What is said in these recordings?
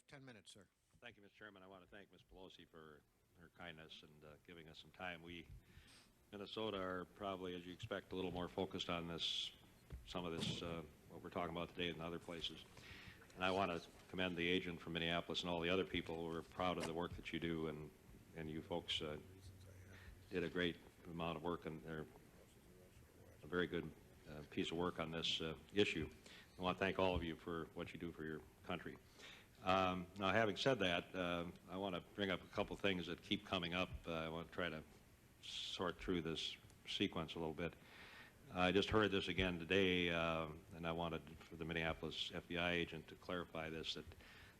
10 minutes, sir. Thank you, Mr. Chairman. I want to thank Ms. Pelosi for her kindness and giving us some time. We, Minnesota, are probably, as you expect, a little more focused on this, some of this, what we're talking about today than other places. And I want to commend the agent from Minneapolis and all the other people who are proud of the work that you do, and you folks did a great amount of work, and they're a very good piece of work on this issue. I want to thank all of you for what you do for your country. Now, having said that, I want to bring up a couple things that keep coming up. I want to try to sort through this sequence a little bit. I just heard this again today, and I wanted for the Minneapolis FBI agent to clarify this, that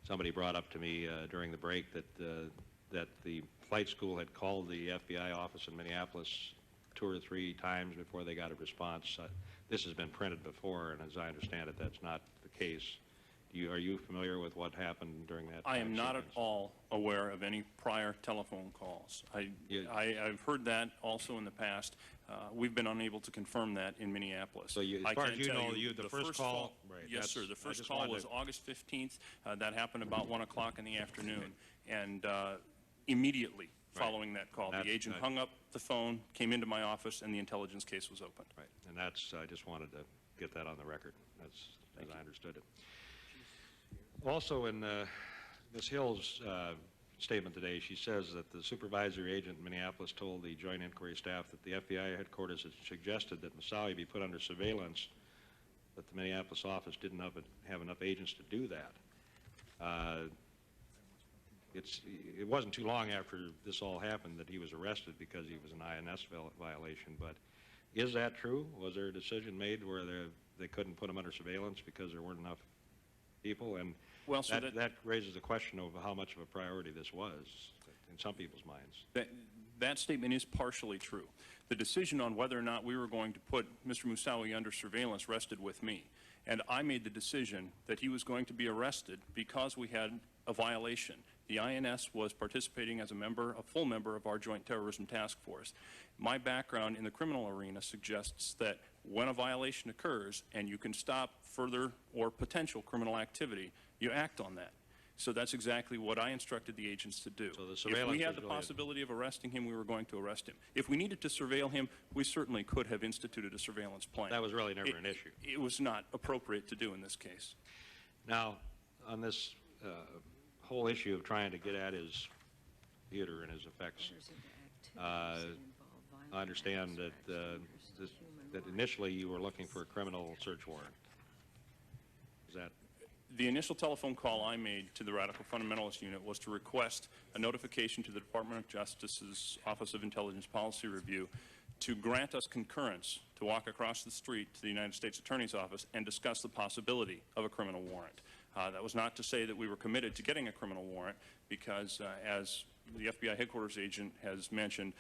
somebody brought up to me during the break that the flight school had called the FBI office in Minneapolis 2 or 3 times before they got a response. This has been printed before, and as I understand it, that's not the case. Are you familiar with what happened during that time I am not sequence? at all aware of any prior telephone calls. I've heard that also in the past. We've been unable to confirm that in Minneapolis. So as far as you know, the first call, right? Yes, sir. The first call was August 15th. That happened about 1 o'clock in the afternoon. And immediately following that call, the agent hung up the phone, came into my office, and the intelligence case was opened. Right. And that's, I just wanted to get that on the record. That's as I understood it. Also, in Ms. Hill's statement today, she says that the supervisory agent in Minneapolis told the Joint Inquiry staff that the FBI headquarters had suggested that Moussaoui be put under surveillance, but the Minneapolis office didn't have enough agents to do that. It wasn't too long after this all happened that he was arrested because he was an INS violation, but is that true? Was there a decision made where they couldn't put him under surveillance because there weren't enough people? And well, so that raises a question of how much of a priority this was in some people's minds. That statement is partially true. The decision on whether or not we were going to put Mr. Moussaoui under surveillance rested with me. And I made the decision that he was going to be arrested because we had a violation. The INS was participating as a full member of our Joint Terrorism Task Force. My background in the criminal arena suggests that when a violation occurs and you can stop further or potential criminal activity, you act on that. So that's exactly what I instructed the agents to do. So the if surveillance we had the possibility of arresting him, we were going to arrest him. If we needed to surveil him, we certainly could have instituted a surveillance plan. That was really never an issue. It was not appropriate to do in this case. Now, on this whole issue of trying to get at his theater and his effects, I understand that that initially you were looking for a criminal search warrant. Is that? The initial telephone call I made to the Radical Fundamentalist Unit was to request a notification to the Department of Justice's Office of Intelligence Policy Review to grant us concurrence to walk across the street to the United States Attorney's Office and discuss the possibility of a criminal warrant. That was not to say that we were committed to getting a criminal warrant because, as the FBI headquarters agent has mentioned,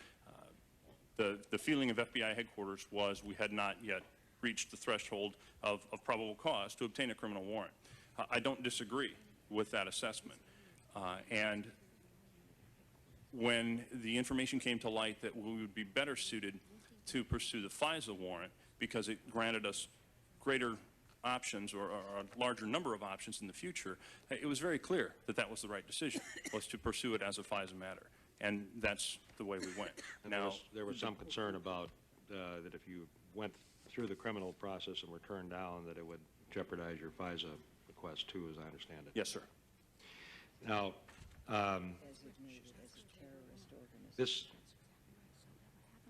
the feeling of FBI headquarters was we had not yet reached the threshold of probable cause to obtain a criminal warrant. I don't disagree with that assessment. And when the information came to light that we would be better suited to pursue the FISA warrant because it granted us greater options or a larger number of options in the future, it was very clear that that was the right decision, was to pursue it as a FISA matter. And that's the way we went. And now, there was some concern about that if you went through the criminal process and were turned down, that it would jeopardize your FISA request too, as I understand it. Yes, sir. Now,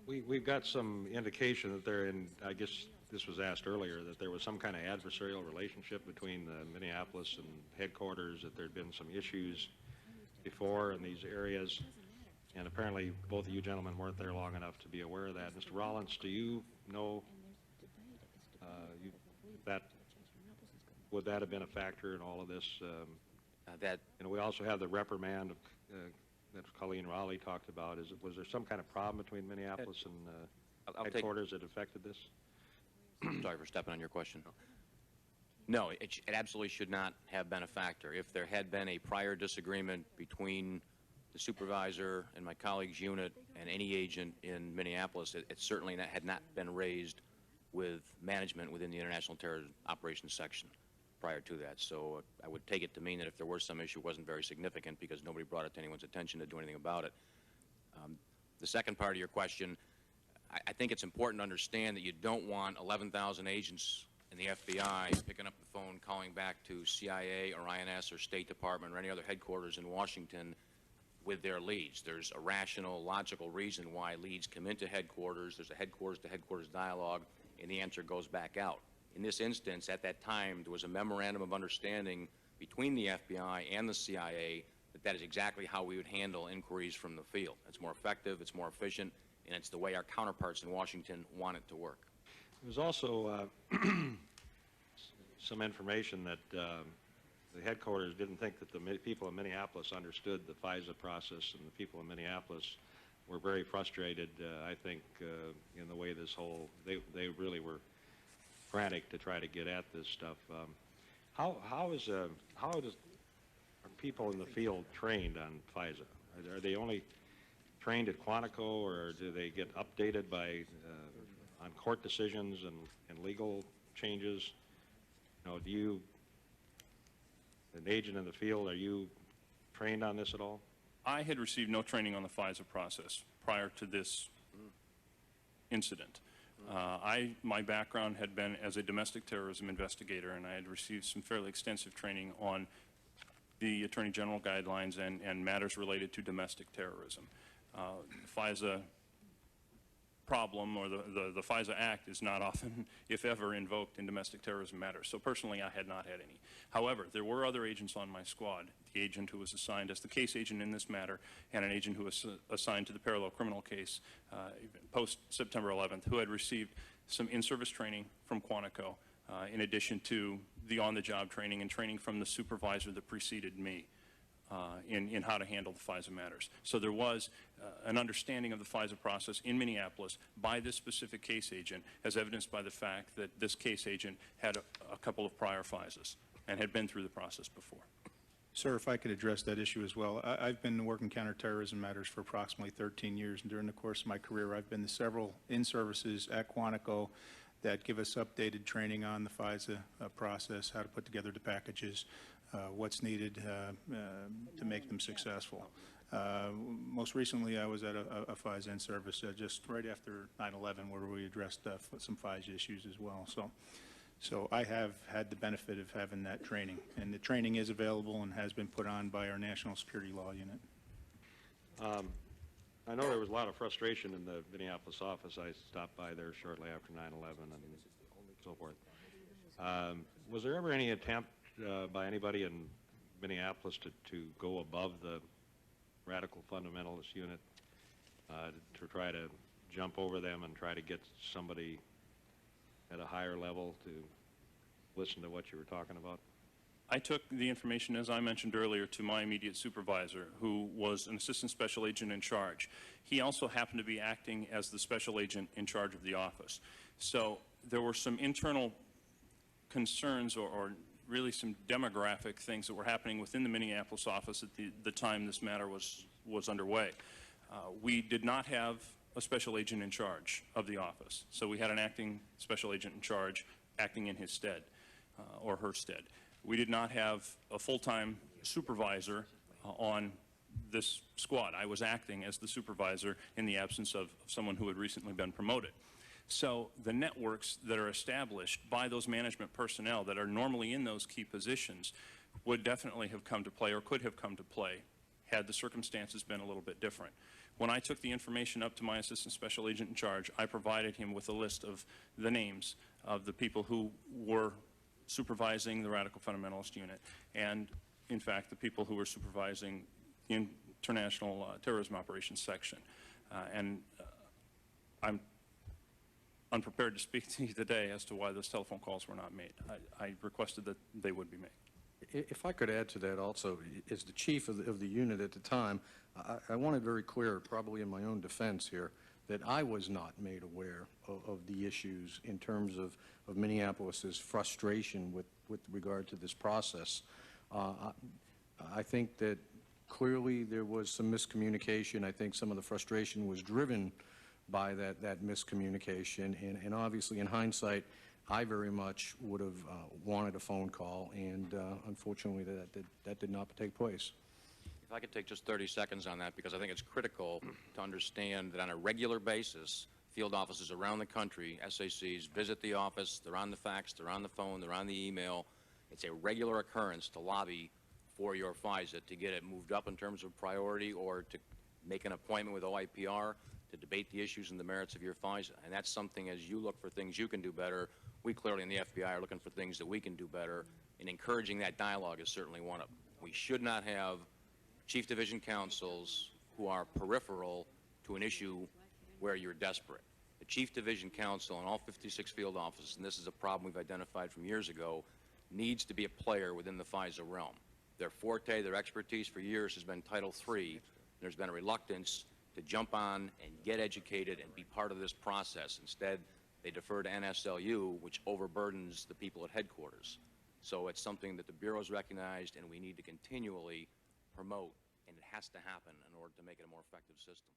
we've got some indication that there, and I guess this was asked earlier, that there was some kind of adversarial relationship between the Minneapolis and headquarters, that there had been some issues before in these areas, and apparently both of you gentlemen weren't there long enough to be aware of that. Mr. Rolince, do you know would that have been a factor in all of this? And we also have the reprimand that Collin Raleigh talked about. Was there some kind of problem between Minneapolis and headquarters that affected this? Sorry for stepping on your question. No, it absolutely should not have been a factor. If there had been a prior disagreement between the supervisor and my colleague's unit and any agent in Minneapolis, it certainly had not been raised with management within the International Terror Operations Section. prior to that. So I would take it to mean that if there was some issue, it wasn't very significant because nobody brought it to anyone's attention to do anything about it. The second part of your question, I think it's important to understand that you don't want 11,000 agents in the FBI picking up the phone, calling back to CIA or INS or State Department or any other headquarters in Washington with their leads. There's a rational, logical reason why leads come into headquarters. There's a headquarters-to-headquarters dialogue, and the answer goes back out. In this instance, at that time, there was a memorandum of understanding between the FBI and the CIA that is exactly how we would handle inquiries from the field. It's more effective, it's more efficient, and it's the way our counterparts in Washington want it to work. There's also some information that the headquarters didn't think that the people in Minneapolis understood the FISA process, and the people in Minneapolis were very frustrated, I think, in the way this whole, they really were frantic to try to get at this stuff. How are people in the field trained on FISA? Are they only trained at Quantico, or do they get updated by on court decisions and legal changes? You know, do you, an agent in the field, are you trained on this at all? I had received no training on the FISA process prior to this incident. My background had been as a domestic terrorism investigator, and I had received some fairly extensive training on the Attorney General guidelines and matters related to domestic terrorism. FISA problem, or the FISA Act, is not often, if ever, invoked in domestic terrorism matters. So personally, I had not had any. However, there were other agents on my squad, the agent who was assigned as the case agent in this matter, and an agent who was assigned to the parallel criminal case post-September 11th, who had received some in-service training from Quantico, in addition to the on-the-job training and training from the supervisor that preceded me in how to handle the FISA matters. So there was an understanding of the FISA process in Minneapolis by this specific case agent, as evidenced by the fact that this case agent had a couple of prior FISAs and had been through the process before. Sir, if I could address that issue as well. I've been working counterterrorism matters for approximately 13 years, and during the course of my career, I've been to several in-services at Quantico that give us updated training on the FISA process, how to put together the packages, what's needed to make them successful. Most recently, I was at a FISA in-service just right after 9/11, where we addressed some FISA issues as well. So I have had the benefit of having that training, and the training is available and has been put on by our National Security Law Unit. I know there was a lot of frustration in the Minneapolis office. I stopped by there shortly after 9/11 and so forth. Was there ever any attempt by anybody in Minneapolis to go above the radical fundamentalist unit, to try to jump over them and try to get somebody at a higher level to listen to what you were talking about? I took the information, as I mentioned earlier, to my immediate supervisor, who was an assistant special agent in charge. He also happened to be acting as the special agent in charge of the office. So there were some internal concerns or really some demographic things that were happening within the Minneapolis office at the time this matter was underway. We did not have a special agent in charge of the office, so we had an acting special agent in charge acting in his stead, or her stead. We did not have a full-time supervisor on this squad. I was acting as the supervisor in the absence of someone who had recently been promoted. So the networks that are established by those management personnel that are normally in those key positions would definitely have come to play, or could have come to play, had the circumstances been a little bit different. When I took the information up to my assistant special agent in charge, I provided him with a list of the names of the people who were supervising the radical fundamentalist unit, and in fact the people who were supervising the international terrorism operations section. I'm unprepared to speak to you today as to why those telephone calls were not made. I requested that they would be made. If I could add to that also, as the chief of the unit at the time, I want it very clear, probably in my own defense here, that I was not made aware of the issues in terms of Minneapolis's frustration with regard to this process. I think that clearly there was some miscommunication. I think some of the frustration was driven by that miscommunication, and obviously in hindsight, I very much would have wanted a phone call, and unfortunately, that did not take place. If I could take just 30 seconds on that, because I think it's critical to understand that on a regular basis, field offices around the country, SACs, visit the office, they're on the fax, they're on the phone, they're on the email. It's a regular occurrence to lobby for your FISA, to get it moved up in terms of priority, or to make an appointment with OIPR to debate the issues and the merits of your FISA. And that's something, as you look for things you can do better, we clearly in the FBI are looking for things that we can do better, and encouraging that dialogue is certainly one of them. We should not have chief division counsels who are peripheral to an issue where you're desperate. The chief division counsel in all 56 field offices, and this is a problem we've identified from years ago, needs to be a player within the FISA realm. Their forte, their expertise for years has been Title III. There's been a reluctance to jump on and get educated and be part of this process. Instead, they defer to NSLU, which overburdens the people at headquarters. So it's something that the Bureau's recognized, and we need to continually promote, and it has to happen in order to make it a more effective system.